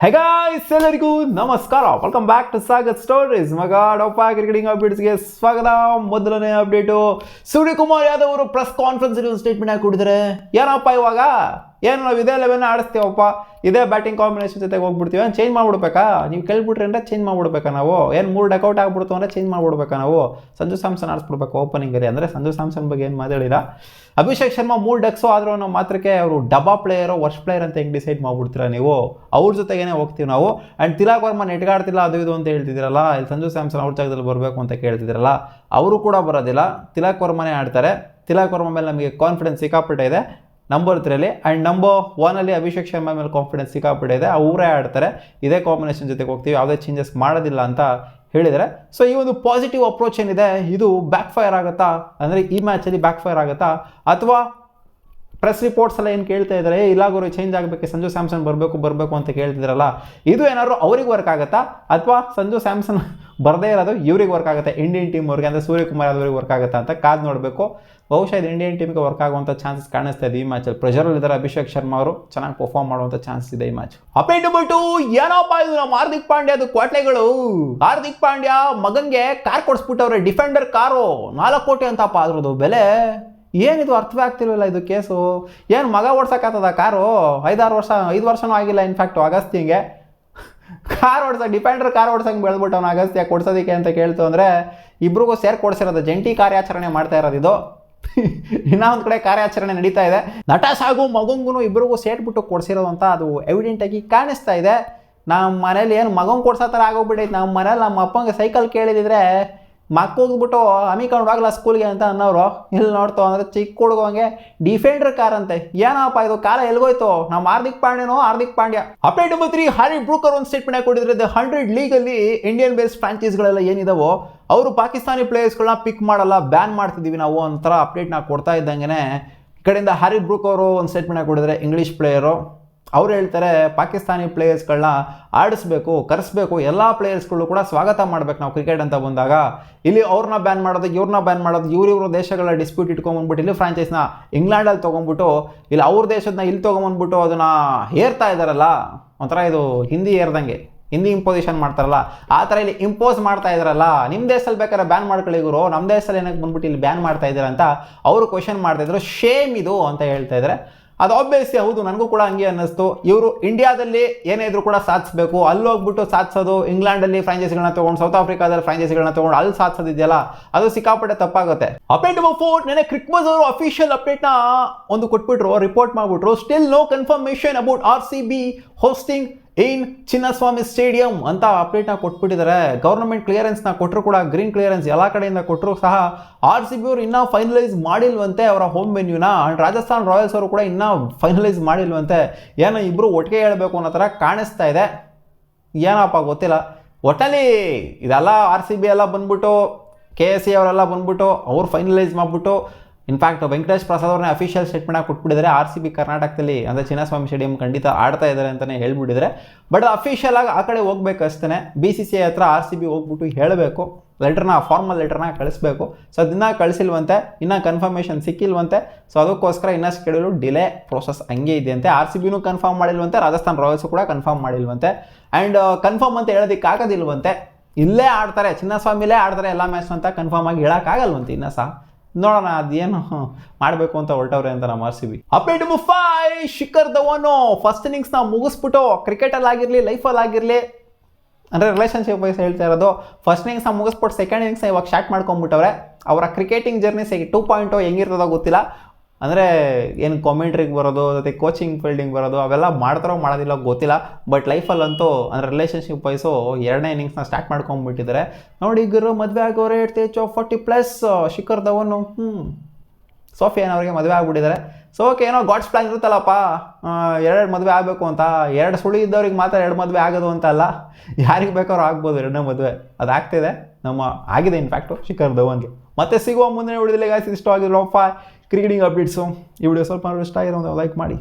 ಹೇ guys, ಎಲ್ಲರಿಗೂ ನಮಸ್ಕಾರ. Welcome back to Sagath stories. ಮಗ ಡಪ್ಪ ಕ್ರಿಕೆಟಿಂಗ್ ಅಪ್ಡೇಟ್ಸ್ಗೆ ಸ್ವಾಗತ. ಮೊದಲನೇ ಅಪ್ಡೇಟು, ಸೂರ್ಯಕುಮಾರ್ ಯಾದವ್ ಅವರು ಪ್ರೆಸ್ ಕಾನ್ಫರೆನ್ಸ್ ಸ್ಟೇಟ್ಮೆಂಟ್ ಹಾಕಿ ಕೊಟ್ಟಿದ್ದಾರೆ. ಏನಪ್ಪ ಇವಾಗ ಏನು ನಾವು ಇದೇ ಲೆವೆನ್ ಆಡಿಸ್ತೀವಪ್ಪ, ಇದೇ ಬ್ಯಾಟಿಂಗ್ ಕಾಂಬಿನೇಷನ್ ಜೊತೆಗೆ ಹೋಗ್ಬಿಡ್ತೀವಿ, ಏನು ಚೇಂಜ್ ಮಾಡ್ಬಿಡ್ಬೇಕಾ? ನೀವು ಕೇಳ್ಬಿಟ್ರಿ ಅಂದರೆ ಚೇಂಜ್ ಮಾಡ್ಬಿಡ್ಬೇಕಾ ನಾವು? ಏನು 3 ಡಕೌಟ್ ಆಗ್ಬಿಡ್ತು ಅಂದರೆ ಚೇಂಜ್ ಮಾಡ್ಬಿಡ್ಬೇಕಾ ನಾವು? ಸಂಜು ಸ್ಯಾಮ್ಸನ್ ಆಡಿಸ್ಬಿಡ್ಬೇಕು ಓಪನಿಂಗಲ್ಲಿ. ಅಂದರೆ ಸಂಜು ಸ್ಯಾಮ್ಸನ್ ಬಗ್ಗೆ ಏನು ಮಾತಾಡಿಲ್ಲ. ಅಭಿಷೇಕ್ ಶರ್ಮಾ 3 ಡಕ್ಸು ಆದರೂ ಅನ್ನೋ ಮಾತ್ರಕ್ಕೆ ಅವರು ಡಬ್ಬಾ ಪ್ಲೇಯರು, ವರ್ಸ್ಟ್ ಪ್ಲೇಯರ್ ಅಂತ ಹೆಂಗೆ ಡಿಸೈಡ್ ಮಾಡ್ಬಿಡ್ತೀರಾ ನೀವು? ಅವ್ರ ಜೊತೆಗೇ ಹೋಗ್ತೀವಿ ನಾವು. ಆ್ಯಂಡ್ ತಿಲಕ್ ವರ್ಮ ನೆಟ್ಗಾಡ್ತಿಲ್ಲ ಅದು ಇದು ಅಂತ ಹೇಳ್ತಿದ್ದೀರಲ್ಲ, ಇಲ್ಲಿ ಸಂಜು ಸ್ಯಾಮ್ಸನ್ ಅವ್ರ ಜಾಗದಲ್ಲಿ ಬರಬೇಕು ಅಂತ ಕೇಳ್ತಿದ್ದೀರಲ್ಲ, ಅವರು ಕೂಡ ಬರೋದಿಲ್ಲ. ತಿಲಕ್ ವರ್ಮನೇ ಆಡ್ತಾರೆ. ತಿಲಕ್ ವರ್ಮ ಮೇಲೆ ನಮಗೆ ಕಾನ್ಫಿಡೆನ್ಸ್ ಸಿಕ್ಕಾಪಟ್ಟೆ ಇದೆ number 3 and number 1 Abhishek Sharma ಮೇಲೆ ಕಾನ್ಫಿಡೆನ್ಸ್ ಸಿಕ್ಕಾಪಟ್ಟೆ ಇದೆ. ಅವರೇ ಆಡ್ತಾರೆ, ಇದೇ ಕಾಂಬಿನೇಷನ್ ಜೊತೆಗೆ ಹೋಗ್ತೀವಿ, ಯಾವುದೇ ಚೇಂಜಸ್ ಮಾಡೋದಿಲ್ಲ ಅಂತ ಹೇಳಿದರೆ. ಸೊ ಈ ಒಂದು ಪಾಸಿಟಿವ್ ಅಪ್ರೋಚ್ ಏನಿದೆ ಇದು ಬ್ಯಾಕ್ ಫೈರ್ ಆಗುತ್ತಾ ಅಂದರೆ ಈ ಮ್ಯಾಚಲ್ಲಿ ಬ್ಯಾಕ್ ಫೈರ್ ಆಗುತ್ತಾ, ಅಥವಾ ಪ್ರೆಸ್ ರಿಪೋರ್ಟ್ಸ್ ಎಲ್ಲ ಏನು ಕೇಳ್ತಾ ಇದ್ದಾರೆ, ಇಲ್ಲಾಗೋರು ಚೇಂಜ್ ಆಗಬೇಕು, ಸಂಜು ಸ್ಯಾಮ್ಸನ್ ಬರಬೇಕು ಅಂತ ಕೇಳ್ತಿದ್ರಲ್ಲ, ಇದು ಏನಾದ್ರು ಅವ್ರಿಗೆ ವರ್ಕ್ ಆಗುತ್ತಾ ಅಥವಾ ಸಂಜು ಸ್ಯಾಮ್ಸನ್ ಬರದೇ ಇರೋದು ಇವ್ರಿಗೆ ವರ್ಕ್ ಆಗುತ್ತೆ, ಇಂಡಿಯನ್ ಟೀಮ್ ಅವ್ರಿಗೆ ಅಂದರೆ ಸೂರ್ಯಕುಮಾರ್ ಯಾದವ್ರಿಗೆ ವರ್ಕ್ ಆಗುತ್ತಾ ಅಂತ ಕಾದು ನೋಡಬೇಕು. ಬಹುಶಃ ಇದು ಇಂಡಿಯನ್ ಟೀಮ್ಗೆ ವರ್ಕ್ ಆಗುವಂಥ ಚಾನ್ಸಸ್ ಕಾಣಿಸ್ತಾ ಇದೆ ಈ ಮ್ಯಾಚಲ್ಲಿ. ಪ್ರೆಷರಲ್ಲಿದ್ದಾರೆ ಅಭಿಷೇಕ್ ಶರ್ಮಾ ಅವರು, ಚೆನ್ನಾಗಿ ಪರ್ಫಾರ್ಮ್ ಮಾಡುವಂಥ ಚಾನ್ಸ್ ಇದೆ ಈ ಮ್ಯಾಚ್. ಅಪೇಟ್ ಬಿಟ್ಟು ಏನಪ್ಪ ಇದು ನಮ್ಮ ಹಾರ್ದಿಕ್ ಪಾಂಡ್ಯ ಅದು ಕ್ವಾಟ್ಲೆಗಳು. ಹಾರ್ದಿಕ್ ಪಾಂಡ್ಯ ಮಗನ್ಗೆ ಕಾರ್ ಕೊಡಿಸ್ಬಿಟ್ಟವ್ರೆ, ಡಿಫೆಂಡರ್ ಕಾರು 4 ಕೋಟಿ ಅಂತಪ್ಪ ಅದ್ರದ್ದು ಬೆಲೆ. ಏನಿದು ಅರ್ಥವೇ ಆಗ್ತಿಲ್ವಲ್ಲ ಇದು ಕೇಸು. ಏನು ಮಗ ಓಡ್ಸೋಕ್ಕಾಗ್ತದ ಕಾರು? 5 ವರ್ಷನೂ ಆಗಿಲ್ಲ ಇನ್ಫ್ಯಾಕ್ಟು ಅಗಸ್ತ್ಯಂಗೆ ಕಾರ್ ಓಡ್ಸೋಕೆ, ಡಿಫೆಂಡರ್ ಕಾರ್ ಓಡ್ಸೋಕೆ ಬೆಳೆದ್ಬಿಟ್ಟು ಅಗಸ್ತ್ಯ ಕೊಡ್ಸೋದಕ್ಕೆ ಅಂತ ಕೇಳ್ತು ಅಂದರೆ ಇಬ್ರಿಗೂ ಸೇರಿ ಕೊಡಿಸಿರೋದು, ಜಂಟಿ ಕಾರ್ಯಾಚರಣೆ ಮಾಡ್ತಾ ಇರೋದು ಇದು. ಇನ್ನೊಂದು ಕಡೆ ಕಾರ್ಯಾಚರಣೆ ನಡೀತಾ ಇದೆ. ನಟ ಸಾಗು ಮಗಂಗೂ ಇಬ್ಬರಿಗೂ ಸೇಟ್ಬಿಟ್ಟು ಕೊಡಿಸಿರೋದು ಅಂತ ಅದು ಎವಿಡೆಂಟಾಗಿ ಕಾಣಿಸ್ತಾ ಇದೆ. ನಮ್ಮ ಮನೇಲಿ ಏನು ಮಗಂಗೆ ಕೊಡ್ಸೋ ಥರ ಆಗೋಗ್ಬಿಟ್ಟೈತೆ. ನಮ್ಮ ಮನೇಲಿ ನಮ್ಮ ಅಪ್ಪಂಗೆ ಸೈಕಲ್ ಕೇಳಿದಿದ್ರೆ ಮಕ್ಕೋಗ್ಬಿಟ್ಟು ಅಮಿಕೊಂಡು ಹೋಗಲ್ಲ ಸ್ಕೂಲ್ಗೆ ಅಂತ ಅನ್ನೋರು, ಇಲ್ಲಿ ನೋಡ್ತು ಅಂದರೆ ಚಿಕ್ಕ ಹುಡುಗಂಗೆ ಡಿಫೆಂಡರ್ ಕಾರ್ ಅಂತೆ. ಏನಪ್ಪ ಇದು ಕಾಲ ಎಲ್ಗೋಯ್ತು? ನಮ್ಮ Hardik Pandya. Update number 3, Harry Brook ಒಂದು ಸ್ಟೇಟ್ಮೆಂಟ್ ಕೊಟ್ಟಿದ್ರೆ, ದ 100 ಲೀಗಲ್ಲಿ ಇಂಡಿಯನ್ ಬೇಸ್ಡ್ ಫ್ರಾಂಚೈಸ್ಗಳೆಲ್ಲ ಏನಿದಾವೋ ಅವರು ಪಾಕಿಸ್ತಾನಿ ಪ್ಲೇಯರ್ಸ್ಗಳನ್ನ ಪಿಕ್ ಮಾಡಲ್ಲ, ಬ್ಯಾನ್ ಮಾಡ್ತಿದ್ದೀವಿ ನಾವು ಒಂಥರ ಅಪ್ಡೇಟ್ ನಾವು ಕೊಡ್ತಾ ಇದ್ದಂಗೆ ಈ ಕಡೆಯಿಂದ ಹ್ಯಾರಿ ಬ್ರೂಕರ್ ಅವರು ಒಂದು ಸ್ಟೇಟ್ಮೆಂಟ್ ಕೊಟ್ಟಿದ್ರೆ, ಇಂಗ್ಲೀಷ್ ಪ್ಲೇಯರು. ಅವ್ರು ಹೇಳ್ತಾರೆ ಪಾಕಿಸ್ತಾನಿ ಪ್ಲೇಯರ್ಸ್ಗಳನ್ನ ಆಡಿಸ್ಬೇಕು, ಕರೆಸ್ಬೇಕು, ಎಲ್ಲ ಪ್ಲೇಯರ್ಸ್ಗಳು ಕೂಡ ಸ್ವಾಗತ ಮಾಡ್ಬೇಕು ನಾವು ಕ್ರಿಕೆಟ್ ಅಂತ ಬಂದಾಗ. ಇಲ್ಲಿ ಅವ್ರನ್ನ ಬ್ಯಾನ್ ಮಾಡೋದು, ಇವ್ರನ್ನ ಬ್ಯಾನ್ ಮಾಡೋದು, ಇವ್ರ ದೇಶಗಳ ಡಿಸ್ಪ್ಯೂಟ್ ಇಟ್ಕೊಂಬಂದ್ಬಿಟ್ಟು ಇಲ್ಲಿ ಫ್ರಾಂಚೈಸ್ನ ಇಂಗ್ಲೆಂಡಲ್ಲಿ ತೊಗೊಂಡ್ಬಿಟ್ಟು ಇಲ್ಲಿ ಅವ್ರ ದೇಶದನ್ನ ಇಲ್ಲಿ ತೊಗೊಂಬಂದ್ಬಿಟ್ಟು ಅದನ್ನು ಹೇರ್ತಾ ಇದ್ದಾರಲ್ಲ, ಒಂಥರ ಇದು ಹಿಂದಿ ಏರ್ದಂಗೆ, ಹಿಂದಿ ಇಂಪೋಸಿಷನ್ ಮಾಡ್ತಾರಲ್ಲ ಆ ಥರ ಇಲ್ಲಿ ಇಂಪೋಸ್ ಮಾಡ್ತಾ ಇದ್ದಾರಲ್ಲ. ನಿಮ್ಮ ದೇಶದಲ್ಲಿ ಬೇಕಾದ್ರೆ ಬ್ಯಾನ್ ಮಾಡ್ಕೊಳ್ಳಿ ಗುರು, ನಮ್ಮ ದೇಶದಲ್ಲಿ ಏನಕ್ಕೆ ಬಂದ್ಬಿಟ್ಟು ಇಲ್ಲಿ ಬ್ಯಾನ್ ಮಾಡ್ತಾ ಇದ್ದೀರ ಅಂತ ಅವರು ಕ್ವಶನ್ ಮಾಡ್ತಾಯಿದ್ರು. ಶೇಮ್ ಇದು ಅಂತ ಹೇಳ್ತಾ ಇದ್ದಾರೆ. ಅದು ಆಬ್ವಿಯಸ್ಲಿ ಹೌದು, ನನಗೂ ಕೂಡ ಹಂಗೆ ಅನ್ನಿಸ್ತು. ಇವರು ಇಂಡಿಯಾದಲ್ಲಿ ಏನೇ ಇದ್ರು ಕೂಡ ಸಾಧಿಸಬೇಕು, ಅಲ್ಲಿ ಹೋಗ್ಬಿಟ್ಟು ಸಾಧಿಸೋದು, ಇಂಗ್ಲೆಂಡಲ್ಲಿ ಫ್ರಾಂಚೈಸಿಗಳನ್ನ ತೊಗೊಂಡು, ಸೌತ್ ಆಫ್ರಿಕಾದಲ್ಲಿ ಫ್ರಾಂಚೈಸಿಗಳನ್ನ ತೊಗೊಂಡು ಅಲ್ಲಿ ಸಾಧಿಸೋದಿದೆಯಲ್ಲ, ಅದು ಸಿಕ್ಕಾಪಟ್ಟೆ ತಪ್ಪಾಗುತ್ತೆ. ಅಪ್ಡೇಟ್ ನಂಬರ್ 4, ನೆನೆ ಕ್ರಿಕ್ಬಜ್ ಅವರು ಅಫಿಷಿಯಲ್ ಅಪ್ಡೇಟ್ನ ಒಂದು ಕೊಟ್ಬಿಟ್ರು, ರಿಪೋರ್ಟ್ ಮಾಡಿಬಿಟ್ರು. Still no confirmation about RCB hosting in Chinnaswamy stadium ಅಂತ ಅಪ್ಡೇಟ್ನ ಕೊಟ್ಬಿಟ್ಟಿದ್ದಾರೆ. ಗೌರ್ಮೆಂಟ್ ಕ್ಲಿಯರೆನ್ಸ್ನ ಕೊಟ್ಟರು ಕೂಡ, ಗ್ರೀನ್ ಕ್ಲಿಯರೆನ್ಸ್ ಎಲ್ಲ ಕಡೆಯಿಂದ ಕೊಟ್ಟರು ಸಹ RCB ಅವರು ಇನ್ನೂ ಫೈನಲೈಸ್ ಮಾಡಿಲ್ವಂತೆ ಅವರ ಹೋಮ್ ವೆನ್ಯೂನ. ಆ್ಯಂಡ್ ರಾಜಸ್ಥಾನ್ ರಾಯಲ್ಸ್ ಅವರು ಕೂಡ ಇನ್ನೂ ಫೈನಲೈಸ್ ಮಾಡಿಲ್ವಂತೆ. ಏನೋ ಇಬ್ಬರು ಒಟ್ಟಿಗೆ ಹೇಳಬೇಕು ಅನ್ನೋ ಥರ ಕಾಣಿಸ್ತಾ ಇದೆ. ಏನಪ್ಪ ಗೊತ್ತಿಲ್ಲ. ಒಟ್ಟಲ್ಲಿ ಇದೆಲ್ಲ RCB ಎಲ್ಲ ಬಂದ್ಬಿಟ್ಟು, KSC ಅವರೆಲ್ಲ ಬಂದ್ಬಿಟ್ಟು ಅವ್ರು ಫೈನಲೈಸ್ ಮಾಡಿಬಿಟ್ಟು, ಇನ್ಫ್ಯಾಕ್ಟ್ ವೆಂಕಟೇಶ್ ಪ್ರಸಾದ್ ಅವ್ರನ್ನ ಅಫಿಷಿಯಲ್ ಸ್ಟೇಟ್ಮೆಂಟ್ ಕೊಟ್ಬಿಟ್ಟಿದ್ದಾರೆ. RCB ಕರ್ನಾಟಕದಲ್ಲಿ ಅಂದರೆ ಚಿನ್ನಸ್ವಾಮಿ ಸ್ಟೇಡಿಯಂ ಖಂಡಿತ ಆಡ್ತಾ ಇದ್ದಾರೆ ಅಂತಲೇ ಹೇಳ್ಬಿಟ್ಟಿದ್ದಾರೆ. ಬಟ್ ಅಫಿಷಿಯಲ್ ಆಗಿ ಆ ಕಡೆ ಹೋಗ್ಬೇಕು ಅಷ್ಟೇ. BCCI ಹತ್ರ RCB ಹೋಗ್ಬಿಟ್ಟು ಹೇಳಬೇಕು, ಫಾರ್ಮಲ್ ಲೆಟರ್ನ ಕಳಿಸ್ಬೇಕು. ಸೊ ಅದನ್ನ ಕಳಿಸಿಲ್ವಂತೆ, ಇನ್ನೂ ಕನ್ಫರ್ಮೇಷನ್ ಸಿಕ್ಕಿಲ್ವಂತೆ. ಸೊ ಅದಕ್ಕೋಸ್ಕರ ಇನ್ನೂ ಶೆಡ್ಯೂಲು ಡಿಲೇ ಪ್ರೋಸೆಸ್ ಹಂಗೆ ಇದೆಯಂತೆ. RCBನೂ ಕನ್ಫರ್ಮ್ ಮಾಡಿಲ್ವಂತೆ, ರಾಜಸ್ಥಾನ್ ರಾಯಲ್ಸು ಕೂಡ ಕನ್ಫರ್ಮ್ ಮಾಡಿಲ್ವಂತೆ. ಆ್ಯಂಡ್ ಕನ್ಫರ್ಮ್ ಅಂತ ಹೇಳೋದಕ್ಕಾಗೋದಿಲ್ವಂತೆ. ಇಲ್ಲೇ ಆಡ್ತಾರೆ, ಚಿನ್ನಸ್ವಾಮಿಲೇ ಆಡ್ತಾರೆ ಎಲ್ಲ ಮ್ಯಾಚ್ ಅಂತ ಕನ್ಫರ್ಮ್ ಆಗಿ ಹೇಳೋಕ್ಕಾಗಲ್ವಂತೆ. ಇನ್ನೂ ಸಹ ನೋಡೋಣ ಅದೇನು ಮಾಡಬೇಕು ಅಂತ ಹೊರಟವ್ರೆ ಅಂತ ನಮ್ಮ RCB. Update number 5, Shikhar Dhawan first ಇನ್ನಿಂಗ್ಸ್ನ ಮುಗಿಸ್ಬಿಟ್ಟು, ಕ್ರಿಕೆಟಲ್ಲಾಗಿರಲಿ ಲೈಫಲ್ಲಾಗಿರಲಿ ಅಂದರೆ ರಿಲೇಷನ್ಶಿಪ್ ವೈಸ್ ಹೇಳ್ತಾ ಇರೋದು, ಫಸ್ಟ್ ಇನ್ನಿಂಗ್ಸ್ನ ಮುಗಿಸ್ಬಿಟ್ಟು ಸೆಕೆಂಡ್ ಇನ್ನಿಂಗ್ಸ್ನ ಇವಾಗ ಸ್ಟಾರ್ಟ್ ಮಾಡ್ಕೊಂಡ್ಬಿಟ್ಟವ್ರೆ. ಅವರ ಕ್ರಿಕೆಟಿಂಗ್ ಜರ್ನಿ 2.0 ಹೆಂಗಿರ್ತದೋ ಗೊತ್ತಿಲ್ಲ. ಅಂದರೆ ಏನು ಕಾಮೆಂಟ್ರಿಗೆ ಬರೋದು, ಜೊತೆ ಕೋಚಿಂಗ್ ಫೀಲ್ಡಿಂಗ್ ಬರೋದು, ಅವೆಲ್ಲ ಮಾಡ್ತಾರೋ ಮಾಡೋದಿಲ್ಲ ಗೊತ್ತಿಲ್ಲ. ಬಟ್ ಲೈಫಲ್ಲಂತೂ ಅಂದರೆ ರಿಲೇಷನ್ಶಿಪ್ ವೈಸು 2ನೇ ಇನ್ನಿಂಗ್ಸ್ನ ಸ್ಟಾರ್ಟ್ ಮಾಡ್ಕೊಂಡ್ಬಿಟ್ಟಿದ್ದಾರೆ. ನೋಡಿ ಗುರು, ಮದುವೆ ಆಗೋರೆ 40+ ಶಿಖರ್ ಧವನ್ ಸೋಫಿಯಾನ್ ಅವರಿಗೆ ಮದುವೆ ಆಗ್ಬಿಟ್ಟಿದ್ದಾರೆ. ಸೊ ಓಕೆ, ಏನೋ ಗಾಡ್ಸ್ ಪ್ಲಾನ್ ಇರುತ್ತಲ್ಲಪ್ಪ, 2 ಮದುವೆ ಆಗಬೇಕು ಅಂತ. 2 ಸುಳಿ ಇದ್ದವ್ರಿಗೆ ಮಾತ್ರ 2 ಮದುವೆ ಆಗೋದು ಅಂತ ಅಲ್ಲ, ಯಾರಿಗೆ ಬೇಕಾದ್ರೂ ಆಗ್ಬೋದು 2ನೇ ಮದುವೆ. ಅದಾಗ್ತಿದೆ, ಆಗಿದೆ ಇನ್ಫ್ಯಾಕ್ಟು ಶಿಖರ್ ಧವನ್ಗೆ. ಮತ್ತೆ ಸಿಗುವ ಮುಂದೆ ಉಳಿದಿಲ್ಲ ಗಾಯ್ಸ್. ಇಷ್ಟ ಆಗಿರೋ ಕ್ರಿಕೆಟಿಂಗ್ ಅಪ್ಡೇಟ್ಸು. ಈ ವಿಡಿಯೋ ಸ್ವಲ್ಪ ಇಷ್ಟ ಆಗಿರೋ ಲೈಕ್ ಮಾಡಿ.